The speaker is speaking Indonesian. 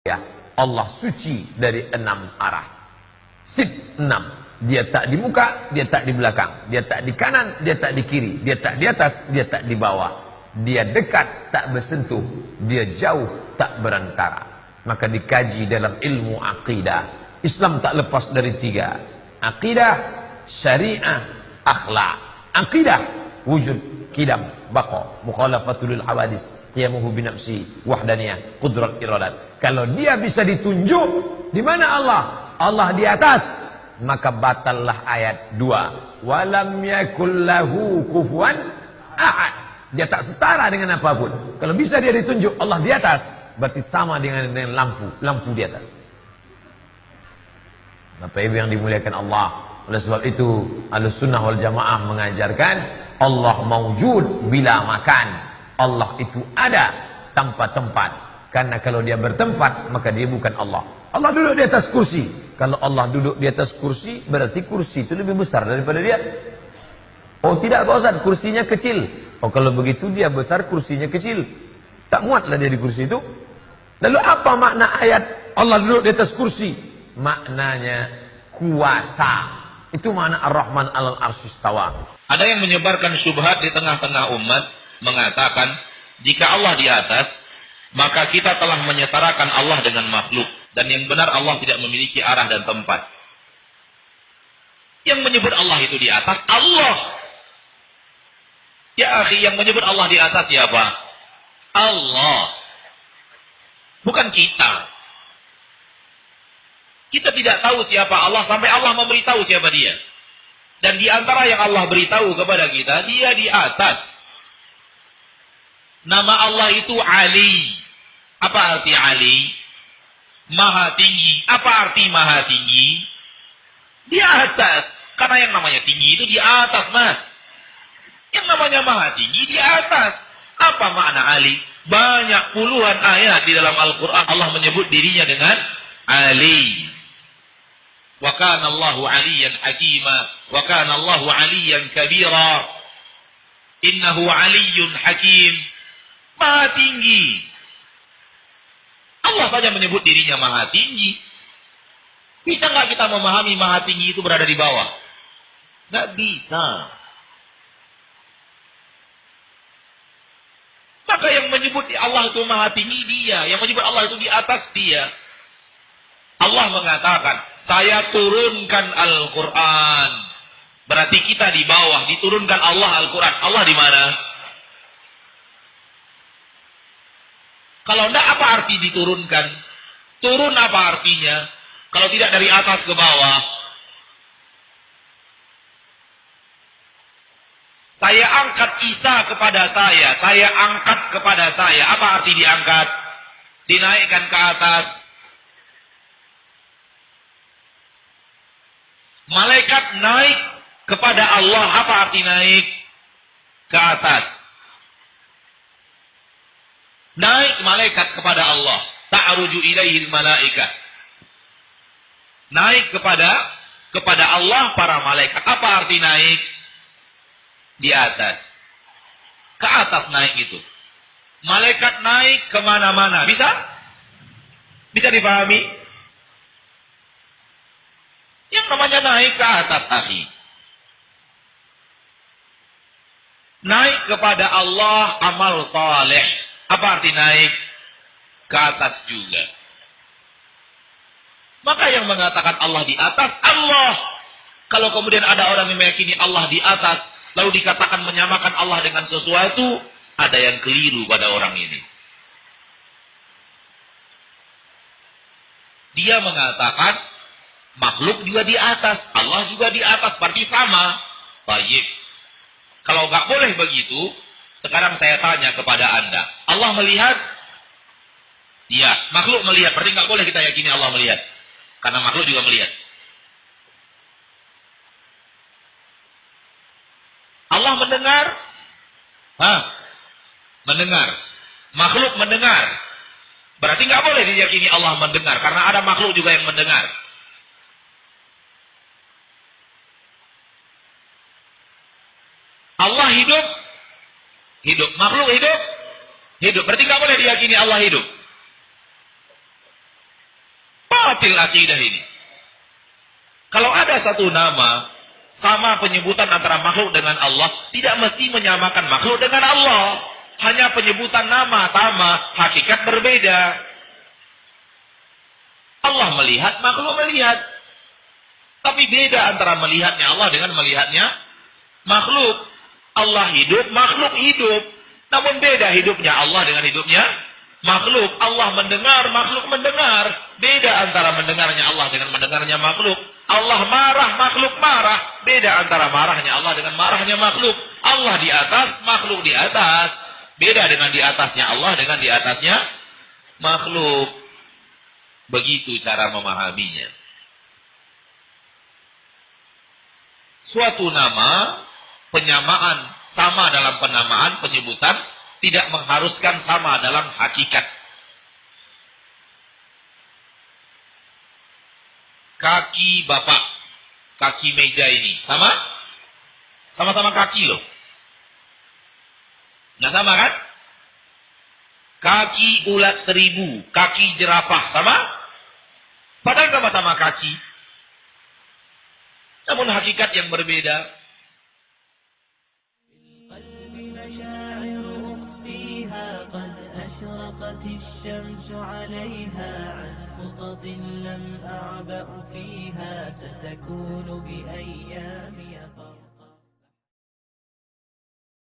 Ya, Allah suci dari 6 arah. Sif 6. Dia tak di muka, dia tak di belakang. Dia tak di kanan, dia tak di kiri. Dia tak di atas, dia tak di bawah. Dia dekat, tak bersentuh. Dia jauh, tak berantara. Maka dikaji dalam ilmu aqidah. Islam tak lepas dari 3. Aqidah, syariah, akhlak. Aqidah, wujud, kidam, baqa, mukhalafatul hawadis, qiyamuhu binafsi, wahdaniyah, qudrat iradat. Kalau dia bisa ditunjuk, di mana Allah? Allah di atas. Maka batallah ayat 2. Walam yakul lahu kufuwan ahad. Dia tak setara dengan apapun. Kalau bisa dia ditunjuk Allah di atas, berarti sama dengan lampu di atas. Bapak Ibu yang dimuliakan Allah. Oleh sebab itu, Ahlussunnah wal Jamaah mengajarkan Allah maujud bila makan. Allah itu ada tanpa tempat. Karena kalau dia bertempat, maka dia bukan Allah. Allah duduk di atas kursi. Kalau Allah duduk di atas kursi, berarti kursi itu lebih besar daripada dia. Oh tidak Pak Ustaz, kursinya kecil. Oh kalau begitu dia besar, kursinya kecil. Tak muatlah dia di kursi itu. Lalu apa makna ayat Allah duduk di atas kursi? Maknanya kuasa. Itu makna Ar-Rahman alal arsy istawa. Ada yang menyebarkan syubhat di tengah-tengah umat, mengatakan jika Allah di atas, maka kita telah menyetarakan Allah dengan makhluk. Dan yang benar Allah tidak memiliki arah dan tempat. Yang menyebut Allah itu di atas, Allah. Ya akhi, yang menyebut Allah di atas siapa? Allah. Bukan kita. Kita tidak tahu siapa Allah sampai Allah memberitahu siapa dia. Dan di antara yang Allah beritahu kepada kita, dia di atas. Nama Allah itu Ali. Apa arti Ali? Maha tinggi. Apa arti maha tinggi? Di atas. Karena yang namanya tinggi itu di atas, Mas. Yang namanya maha tinggi di atas. Apa makna Ali? Banyak puluhan ayat di dalam Al-Quran Allah menyebut dirinya dengan Ali. Wa kana Allahu aliyan hakima. Wa kana Allahu aliyan kabira. Innahu aliyun hakim. Maha tinggi. Allah saja menyebut dirinya maha tinggi. Bisa nggak kita memahami maha tinggi itu berada di bawah? Nggak bisa. Maka yang menyebut Allah itu maha tinggi dia. Yang menyebut Allah itu di atas dia. Allah mengatakan, saya turunkan Al-Quran. Berarti kita di bawah. Diturunkan Allah Al-Quran. Allah di mana? Kalau tidak, apa arti diturunkan? Turun apa artinya? Kalau tidak dari atas ke bawah. Saya angkat Isa kepada saya. Saya angkat kepada saya. Apa arti diangkat? Dinaikkan ke atas. Malaikat naik kepada Allah. Apa arti naik? Ke atas. Naik malaikat kepada Allah. Ta'ruju ilaihil malaikah. Naik kepada Allah para malaikat. Apa arti naik? Di atas. Ke atas naik itu. Malaikat naik kemana-mana. Bisa? Bisa dipahami? Yang namanya naik ke atas, akhi. Naik kepada Allah amal saleh. Apa arti naik? Ke atas juga. Maka yang mengatakan Allah di atas, Allah. Kalau kemudian ada orang yang meyakini Allah di atas, lalu dikatakan menyamakan Allah dengan sesuatu, ada yang keliru pada orang ini. Dia mengatakan, makhluk juga di atas, Allah juga di atas, berarti sama. Baik. Kalau nggak boleh begitu, sekarang saya tanya kepada Anda, Allah melihat? Ya, makhluk melihat. Berarti nggak boleh kita yakini Allah melihat. Karena makhluk juga melihat. Allah mendengar? Mendengar. Makhluk mendengar. Berarti nggak boleh diyakini Allah mendengar. Karena ada makhluk juga yang mendengar. Allah hidup? Hidup. Makhluk hidup? Hidup. Berarti nggak boleh diyakini Allah hidup. batil akidah ini. Kalau ada satu nama sama penyebutan antara makhluk dengan Allah, tidak mesti menyamakan makhluk dengan Allah. Hanya penyebutan nama sama, hakikat berbeda. Allah melihat, makhluk melihat. Tapi beda antara melihatnya Allah dengan melihatnya makhluk. Allah hidup, makhluk hidup. Namun beda hidupnya Allah dengan hidupnya makhluk. Allah mendengar, makhluk mendengar. Beda antara mendengarnya Allah dengan mendengarnya makhluk. Allah marah, makhluk marah. Beda antara marahnya Allah dengan marahnya makhluk. Allah di atas, makhluk di atas. Beda dengan di atasnya Allah dengan di atasnya makhluk. Begitu cara memahaminya. Suatu nama, penyamaan sama dalam penamaan, penyebutan, tidak mengharuskan sama dalam hakikat. Kaki bapak, kaki meja ini, sama? Sama-sama kaki loh. Nggak sama kan? Kaki ulat 1000, kaki jerapah, sama? Padahal sama-sama kaki. Namun hakikat yang berbeda. الشمس عليها عن خطط لم أعبأ فيها ستكون بأيام يفر